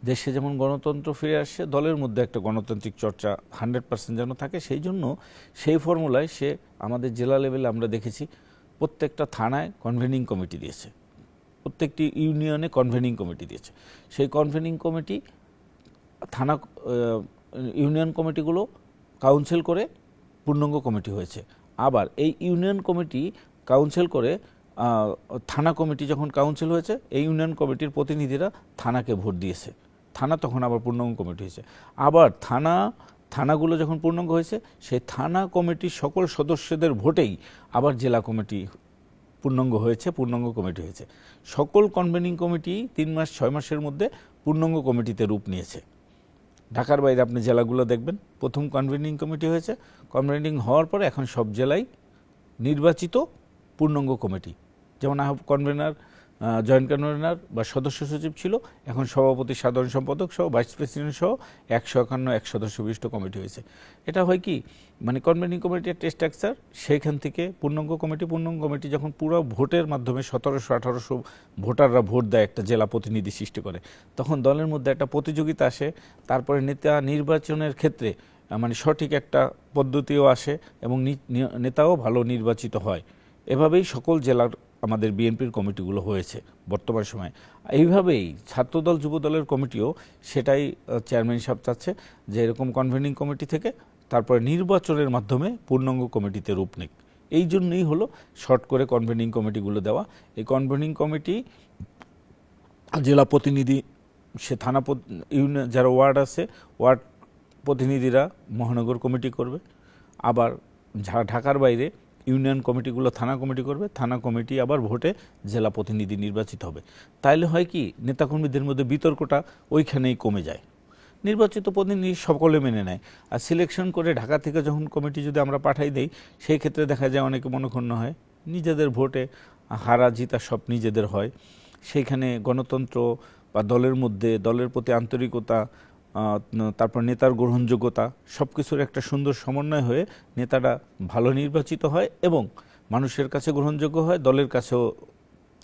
A: দেশে যেমন গণতন্ত্র ফিরে আসছে, দলের মধ্যে একটা গণতান্ত্রিক চর্চা 100% যেন থাকে, সেই জন্য সেই ফর্মুলায় সে আমাদের জেলা লেভেলে আমরা দেখেছি প্রত্যেকটা থানায় কনভেনিং কমিটি দিয়েছে, প্রত্যেকটি ইউনিয়নে কনভেনিং কমিটি দিয়েছে। সেই কনভেনিং কমিটি থানা, ইউনিয়ন কমিটিগুলো কাউন্সিল করে পূর্ণাঙ্গ কমিটি হয়েছে। আবার এই ইউনিয়ন কমিটি কাউন্সিল করে থানা কমিটি যখন কাউন্সিল হয়েছে, এই ইউনিয়ন কমিটির প্রতিনিধিরা থানাকে ভোট দিয়েছে, থানা তখন আবার পূর্ণাঙ্গ কমিটি হয়েছে। আবার থানাগুলো যখন পূর্ণাঙ্গ হয়েছে, সেই থানা কমিটির সকল সদস্যদের ভোটেই আবার জেলা কমিটি পূর্ণাঙ্গ হয়েছে, পূর্ণাঙ্গ কমিটি হয়েছে। সকল কনভেনিং কমিটি 3 মাস 6 মাসের মধ্যে পূর্ণাঙ্গ কমিটিতে রূপ নিয়েছে। ঢাকার বাইরে আপনি জেলাগুলো দেখবেন, প্রথম কনভেনিং কমিটি হয়েছে, কনভেনিং হওয়ার পরে এখন সব জেলায় নির্বাচিত পূর্ণাঙ্গ কমিটি যেমন আহ্বায়ক কনভেনার, জয়েন্ট কনভেনার বা সদস্য সচিব ছিল, এখন সভাপতি, সাধারণ সম্পাদক সহ ভাইস প্রেসিডেন্ট সহ 151 এক সদস্য বিশিষ্ট কমিটি হয়েছে। এটা হয় কি, মানে কনভেনিং কমিটি একটা স্ট্রাকচার, সেইখান থেকে পূর্ণাঙ্গ কমিটি যখন পুরো ভোটের মাধ্যমে 1700-1800 ভোটাররা ভোট দেয়, একটা জেলা প্রতিনিধি সৃষ্টি করে, তখন দলের মধ্যে একটা প্রতিযোগিতা আসে, তারপরে নেতা নির্বাচনের ক্ষেত্রে মানে সঠিক একটা পদ্ধতিও আসে এবং নেতাও ভালো নির্বাচিত হয়। এভাবেই সকল জেলার আমাদের বিএনপির কমিটিগুলো হয়েছে বর্তমান সময়ে। এইভাবেই ছাত্রদল যুবদলের কমিটিও সেটাই চেয়ারম্যান সাহেব চাচ্ছে যে এরকম কনভেনিং কমিটি থেকে তারপরে নির্বাচনের মাধ্যমে পূর্ণাঙ্গ কমিটিতে রূপ নিক। এই জন্যই হলো শর্ট করে কনভেনিং কমিটিগুলো দেওয়া। এই কনভেনিং কমিটি জেলা প্রতিনিধি, সে থানা ইউনিয়ন যারা ওয়ার্ড আছে, ওয়ার্ড প্রতিনিধিরা মহানগর কমিটি করবে, আবার ঢাকার বাইরে ইউনিয়ন কমিটিগুলো থানা কমিটি করবে, থানা কমিটি আবার ভোটে জেলা প্রতিনিধি নির্বাচিত হবে। তাইলে হয় কি, নেতাকর্মীদের মধ্যে বিতর্কটা ওইখানেই কমে যায়, নির্বাচিত প্রতিনিধি সকলে মেনে নেয়। আর সিলেকশন করে ঢাকা থেকে যখন কমিটি যদি আমরা পাঠাই দেই, সেই ক্ষেত্রে দেখা যায় অনেকে মনক্ষুণ্ণ হয়, নিজেদের ভোটে হারা জিতা সব নিজেদের হয়। সেইখানে গণতন্ত্র বা দলের মধ্যে দলের প্রতি আন্তরিকতা, তারপর নেতার গ্রহণযোগ্যতা সব কিছুর একটা সুন্দর সমন্বয় হয়ে নেতাটা ভালো নির্বাচিত হয় এবং মানুষের কাছে গ্রহণযোগ্য হয়, দলের কাছেও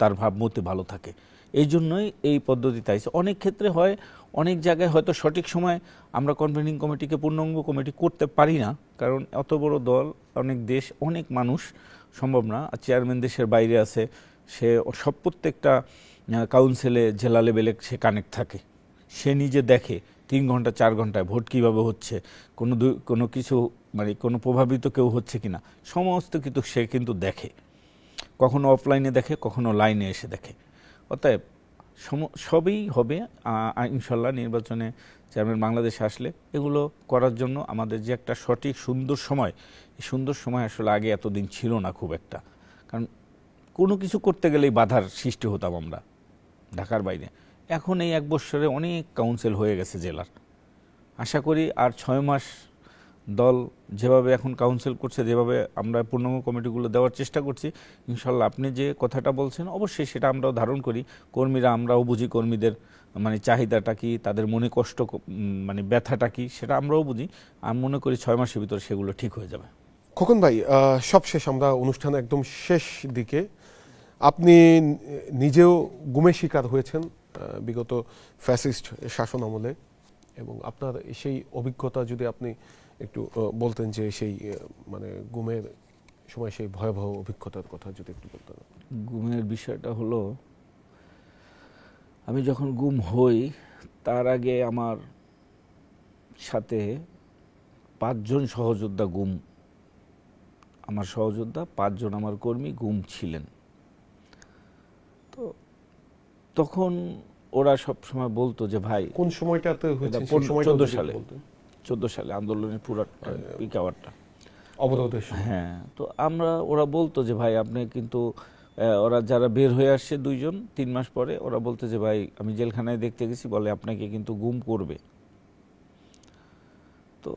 A: তার ভাবমূর্তি ভালো থাকে। এই জন্যই এই পদ্ধতিতে আছে। অনেক ক্ষেত্রে হয়, অনেক জায়গায় হয়তো সঠিক সময় আমরা কনভেনিং কমিটিকে পূর্ণাঙ্গ কমিটি করতে পারি না, কারণ এত বড় দল, অনেক দেশ, অনেক মানুষ, সম্ভব না। চেয়ারম্যান দেশের বাইরে আছে, সে সব প্রত্যেকটা কাউন্সিলে জেলা লেভেলে সে কানেক্ট থাকে, সে নিজে দেখে 3 ঘন্টা 4 ঘন্টায় ভোট কিভাবে হচ্ছে, কোনো কিছু মানে কোনো প্রভাবিত কেউ হচ্ছে কিনা, সমস্ত কিছু সে কিন্তু দেখে, কখনো অফলাইনে দেখে, কখনো লাইনে এসে দেখে। অতএব সবই হবে ইনশাল্লাহ নির্বাচনে চেয়ারম্যান বাংলাদেশে আসলে। এগুলো করার জন্য আমাদের যে একটা সঠিক সুন্দর সময়, এই সুন্দর সময় আসলে আগে এতদিন ছিল না খুব একটা, কারণ কোনো কিছু করতে গেলেই বাধার সৃষ্টি হতাম আমরা ঢাকার বাইরে। এখন এই 1 বছরে অনেক কাউন্সিল হয়ে গেছে জেলার। আশা করি আর 6 মাস দল যেভাবে এখন কাউন্সিল করছে, যেভাবে আমরা পূর্ণাঙ্গ কমিটিগুলো দেওয়ার চেষ্টা করছি, ইনশাল্লাহ আপনি যে কথাটা বলছেন অবশ্যই সেটা আমরাও ধারণ করি। কর্মীরা, আমরাও বুঝি কর্মীদের মানে চাহিদাটা কি, তাদের মনে কষ্ট মানে ব্যথাটা কি, সেটা আমরাও বুঝি। আমি মনে করি 6 মাসের ভিতর সেগুলো ঠিক হয়ে যাবে।
B: খোকন ভাই, সবশেষ আমরা অনুষ্ঠানে একদম শেষ দিকে, আপনি নিজেও গুমের শিকার হয়েছেন বিগত ফ্যাসিস্ট শাসন আমলে, এবং আপনার সেই অভিজ্ঞতা যদি আপনি একটু বলতেন, যে সেই মানে গুমের সময় সেই ভয়াবহ অভিজ্ঞতার কথা যদি একটু বলতেন।
A: গুমের বিষয়টা হলো, আমি যখন গুম হই তার আগে আমার সাথে 5 জন সহযোদ্ধা গুম, আমার সহযোদ্ধা 5 জন আমার কর্মী গুম ছিলেন। তো তখন ওরা সব সময় বলতো যে ভাই,
B: কোন সময়টাতে হয়েছে?
A: 14 সালে আন্দোলনের পুরো পিক আওয়ারটা,
B: অবরোধের।
A: হ্যাঁ। তো ওরা বলতো যে ভাই আপনি কিন্তু, ওরা যারা বের হয়ে আসছে 2 জন 3 মাস পরে, ওরা বলতো যে ভাই আমি জেলখানায় দেখতে গেছি, বলে আপনাকে কিন্তু গুম করবে। তো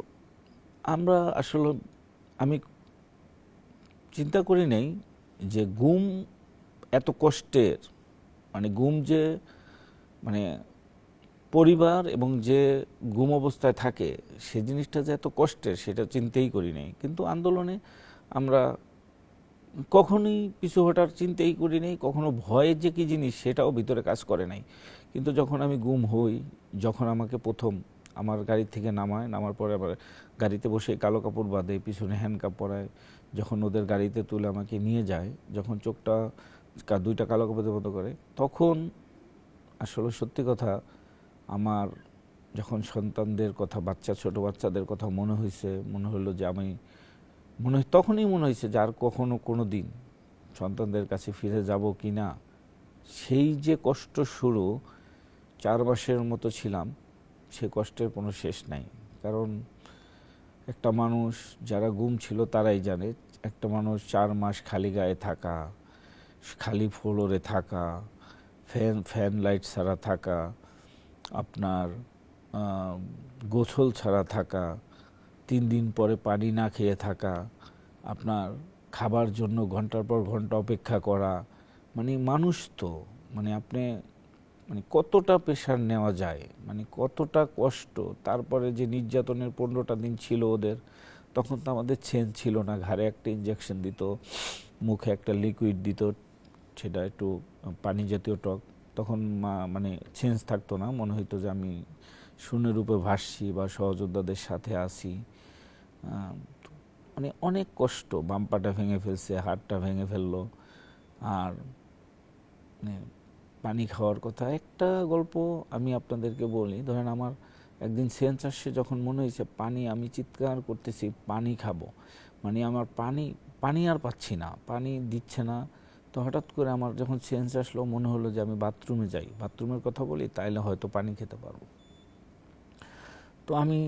A: আমরা আসলে, আমি চিন্তা করি নাই যে গুম এত কষ্টের, মানে গুম যে মানে পরিবার এবং যে গুম অবস্থায় থাকে সে জিনিসটা যে এত কষ্টের, সেটা চিন্তাই করি নাই। কিন্তু আন্দোলনে আমরা কখনোই পিছু হটার চিন্তাই করি নাই, কখনো ভয়ের যে কি জিনিস সেটাও ভিতরে কাজ করে নাই। কিন্তু যখন আমি গুম হই, যখন আমাকে প্রথম আমার গাড়ি থেকে নামার পরে আবার গাড়িতে বসে কালো কাপড় বাঁধে, পিছনে হ্যান্ডকাপ পরায়, যখন ওদের গাড়িতে তুলে আমাকে নিয়ে যায়, যখন চোখটা 2টা কালো কাপড়ে বন্ধ করে, তখন আসলে সত্যি কথা আমার যখন সন্তানদের কথা, ছোট বাচ্চাদের কথা মনে হলো যে আমি তখনই মনে হয়েছে যে আর কখনো কোনো দিন সন্তানদের কাছে ফিরে যাব কি না। সেই যে কষ্ট শুরু, 4 মাসের মতো ছিলাম, সে কষ্টের কোনো শেষ নাই। কারণ একটা মানুষ, যারা গুম ছিল তারাই জানে, একটা মানুষ 4 মাস খালি গায়ে থাকা, খালি ফ্লোরে থাকা, ফ্যান লাইট ছাড়া থাকা, আপনার গোসল ছাড়া থাকা, 3 দিন পরে পানি না খেয়ে থাকা, আপনার খাবার জন্য ঘন্টার পর ঘন্টা অপেক্ষা করা, মানে মানুষ তো মানে আপনি মানে কতটা প্রেশার নেওয়া যায়, মানে কতটা কষ্ট। তারপরে যে নির্যাতনের 15টা দিন ছিল ওদের, তখন তো আমাদের চেঞ্জ ছিল না, ঘাড়ে একটা ইঞ্জেকশন দিত, মুখে একটা লিকুইড দিত, সেটা একটু পানি জাতীয় টক। তখন মানে চেঞ্জ থাকতো না, মনে হইতো যে আমি শূন্যের রূপে ভাসছি বা সহযোদ্ধাদের সাথে আছি। মানে অনেক কষ্ট, বাম্পাটা ভেঙে ফেলছে, হাড়টা ভেঙে ফেললো। আর মানে পানি খাওয়ার কথা একটা গল্প আমি আপনাদেরকে বলি। ধরেন আমার একদিন সেন্স আসছে, যখন মনে হয়েছে পানি, আমি চিৎকার করতেছি পানি খাবো, মানে আমার পানি আর পাচ্ছি না, পানি দিচ্ছে না। তো হঠাৎ করে আমার যখন সেন্স আসলো, মনে হলো যে আমি বাথরুমে যাই, বাথরুমের কথা বলি, তাইলে হয়তো পানি খেতে পারবো। তো আমি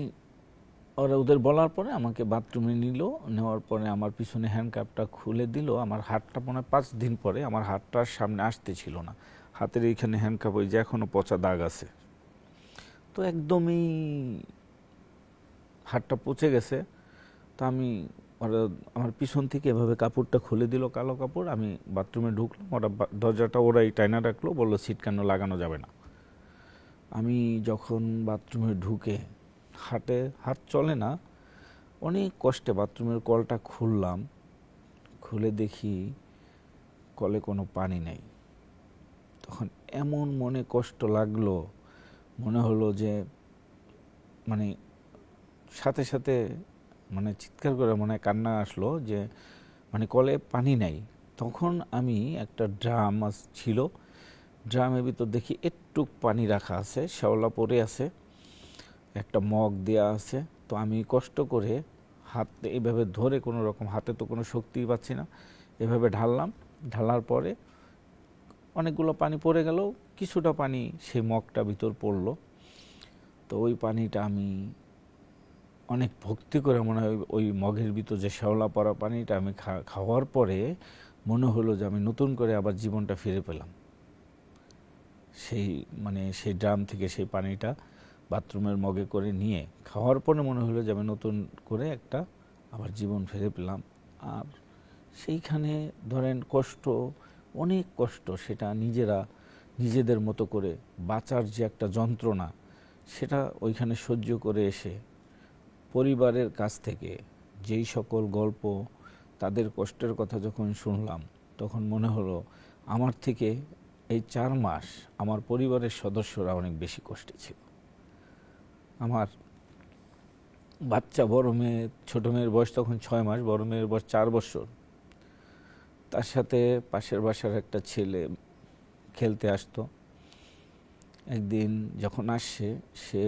A: ওদের বলার পরে আমাকে বাথরুমে নিল, নেওয়ার পরে আমার পিছনে হ্যান্ডকাপটা খুলে দিল। আমার হাতটা মনে হয় 5 দিন পরে আমার হাতটার সামনে আসতে ছিল না, হাতের এইখানে হ্যান্ডকাপ, ওই যে এখনো পচা দাগ আছে। তো একদমই হাতটা পচে গেছে। তো আমি আমার পিছন থেকে এভাবে কাপড়টা খুলে দিল, কালো কাপড়। আমি বাথরুমে ঢুকলাম, ওরা দরজাটা ওরাই টাইনা রাখলো, বললো সিট কেন লাগানো যাবে না। আমি যখন বাথরুমে ঢুকে হাত চলে না, অনেক কষ্টে বাথরুমের কলটা খুললাম, খুলে দেখি কলে কোনো পানি নেই। তখন এমন মনে কষ্ট লাগলো, মনে হলো যে মানে সাথে সাথে মানে চিৎকার করে মনে হয় কান্না আসলো, যে মানে কলে পানি নাই। তখন আমি একটা ড্রাম ছিল, ড্রামের ভিতর দেখি একটু পানি রাখা আছে, শ্যাওলা পড়ে আছে, একটা মগ দেয়া আছে। তো আমি কষ্ট করে হাতে এভাবে ধরে, কোনো রকম, হাতে তো কোনো শক্তি পাচ্ছি না, এভাবে ঢাললাম। ঢালার পরে অনেকগুলো পানি পড়ে গেল, কিছুটা পানি সেই মগটা ভিতর পড়লো। তো ওই পানিটা আমি অনেক ভক্তি করে, মনে হয় ওই মগের ভিতর যে শ্যাওলা পড়া পানিটা আমি খাওয়ার পরে মনে হলো যে আমি নতুন করে আবার জীবনটা ফিরে পেলাম। সেই ড্রাম থেকে সেই পানিটা বাথরুমের মগে করে নিয়ে খাওয়ার পরে মনে হলো যে আমি নতুন করে একটা আবার জীবন ফিরে পেলাম। আর সেইখানে ধরেন কষ্ট, অনেক কষ্ট, সেটা নিজেদের মতো করে বাঁচার যে একটা যন্ত্রণা, সেটা ওইখানে সহ্য করে এসে পরিবারের কাছ থেকে যেই সকল গল্প, তাদের কষ্টের কথা যখন শুনলাম, তখন মনে হলো আমার থেকে এই 4 মাস আমার পরিবারের সদস্যরা অনেক বেশি কষ্টে ছিল। আমার বাচ্চা, বড় মেয়ে, ছোট মেয়ের বয়স তখন 6 মাস, বড় মেয়ের বয়স 4 বছর। তার সাথে পাশের বাসার একটা ছেলে খেলতে আসতো। একদিন যখন আসছে, সে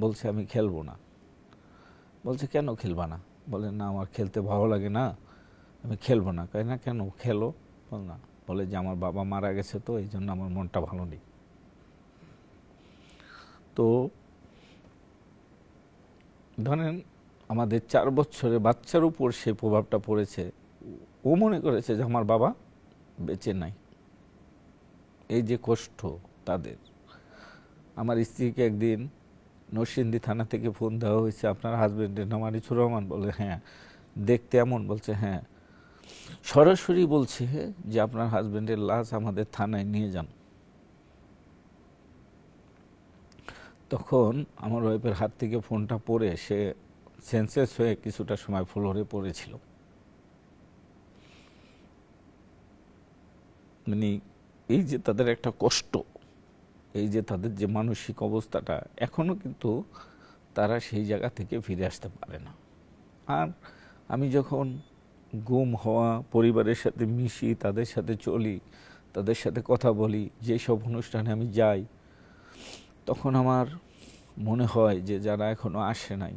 A: বলছে আমি খেলবো না। বলছে কেন খেলবা না? বলে না, আমার খেলতে ভালো লাগে না, আমি খেলবো না। কয় না কেন, খেলো না। বলে যে আমার বাবা মারা গেছে, তো এই জন্য আমার মনটা ভালো নেই। তো ধরেন আমাদের 4 বছরের বাচ্চার উপর সেই প্রভাবটা পড়েছে। ও মনে করেছে যে আমার বাবা বেঁচে নাই। এই যে কষ্ট তাদের। আমার স্ত্রীকে একদিন নরসিংদী থানা থেকে ফোন দেওয়া হয়েছে, আপনার হাজবেন্ডের নাম আনিসুর রহমান? বলে হ্যাঁ। দেখতে এমন? বলছে হ্যাঁ। সরাসরি বলছে যে আপনার হাজবেন্ডের লাশ আমাদের থানায় নিয়ে যান। তখন আমার ওয়াইফের হাত থেকে ফোনটা পড়ে সে সেন্সেস হয়ে কিছুটা সময় ফ্লোরে পড়েছিল। মানে এই যে তাদের একটা কষ্ট, এই যে তাদের যে মানসিক অবস্থাটা, এখনো কিন্তু তারা সেই জায়গা থেকে ফিরে আসতে পারে না। আর আমি যখন গুম হওয়া পরিবারের সাথে মিশি, তাদের সাথে চলি, তাদের সাথে কথা বলি, যেসব অনুষ্ঠানে আমি যাই, তখন আমার মনে হয় যে যারা এখনো আসে নাই,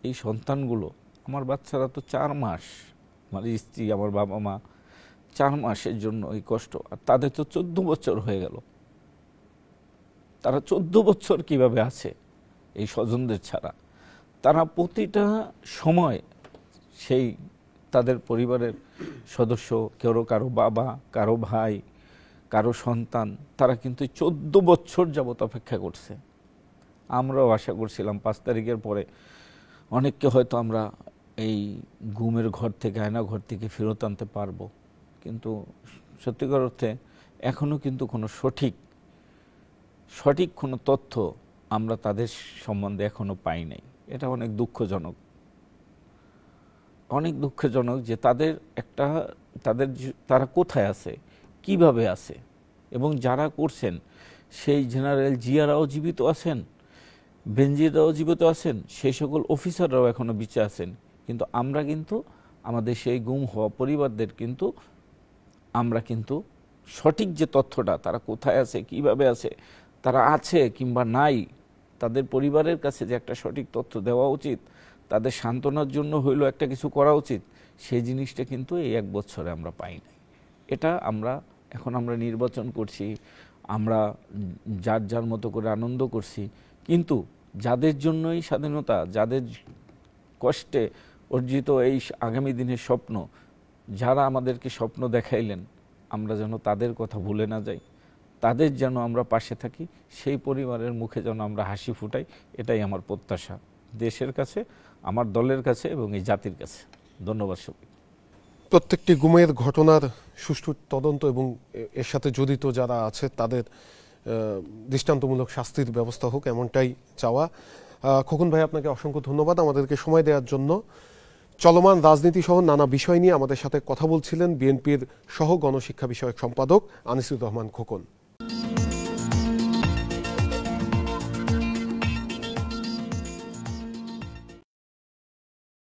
A: এই সন্তানগুলো, আমার বাচ্চারা তো 4 মাস, আমার স্ত্রী, আমার বাবা মা 4 মাসের জন্য এই কষ্ট। আর তাদের তো 14 বছর হয়ে গেল। তারা 14 বছর কিভাবে আছে এই স্বজনদের ছাড়া? তারা প্রতিটা সময় সেই তাদের পরিবারের সদস্য, কারো বাবা, কারো ভাই, কারো সন্তান, তারা কিন্তু 14 বছর যাবত অপেক্ষা করছে। আমরাও আশা করছিলাম 5 তারিখের পরে অনেককে হয়তো আমরা এই গুমের ঘর থেকে, আয়না ঘর থেকে ফেরত আনতে পারবো, কিন্তু সত্যিকার অর্থে এখনো কিন্তু কোনো সঠিক কোনো তথ্য আমরা তাদের সম্বন্ধে এখনো পাই নাই। এটা অনেক দুঃখজনক, যে তারা কোথায় আছে, কিভাবে আছে, এবং যারা করছেন সেই জেনারেল জিয়ারাও জীবিত আছেন, বেনজিরাও জীবিত আছেন, সেই সকল অফিসাররাও এখনো বেঁচে আছেন। কিন্তু আমরা কিন্তু আমাদের সেই গুম হওয়া পরিবারদের আমরা কিন্তু সঠিক যে তথ্যটা, তারা কোথায় আছে, কিভাবে আছে, তারা আছে কিংবা নাই, তাদের পরিবারের কাছে যে একটা সঠিক তথ্য দেওয়া উচিত, তাদের সান্ত্বনার জন্য হইলো একটা কিছু করা উচিত, সেই জিনিসটা কিন্তু এই 1 বছরে আমরা পাই নাই। এটা এখন আমরা নির্বাচন করছি, আমরা যার মতো করে আনন্দ করছি, কিন্তু যাদের জন্যই স্বাধীনতা, যাদের কষ্টে অর্জিত এই আগামী দিনের স্বপ্ন, যারা আমাদেরকে স্বপ্ন দেখাইলেন, আমরা যেন তাদের কথা ভুলে না যাই, তাদের যেন আমরা পাশে থাকি, সেই পরিবারের মুখে যেন আমরা হাসি ফুটাই, এটাই আমার প্রত্যাশা দেশের কাছে, আমার দলের কাছে এবং এই জাতির কাছে। ধন্যবাদ সবাই।
B: প্রত্যেকটি গুমের ঘটনার সুষ্ঠু তদন্ত এবং এর সাথে জড়িত যারা আছে তাদের দৃষ্টান্তমূলক শাস্তির ব্যবস্থা হোক, এমনটাই চাওয়া। খোকন ভাই, আপনাকে অসংখ্য ধন্যবাদ আমাদেরকে সময় দেওয়ার জন্য। চলমান রাজনীতি সহ নানা বিষয় নিয়ে আমাদের সাথে কথা বলছিলেন বিএনপির সহ গণশিক্ষা বিষয়ক সম্পাদক আনিসুর রহমান খোকন।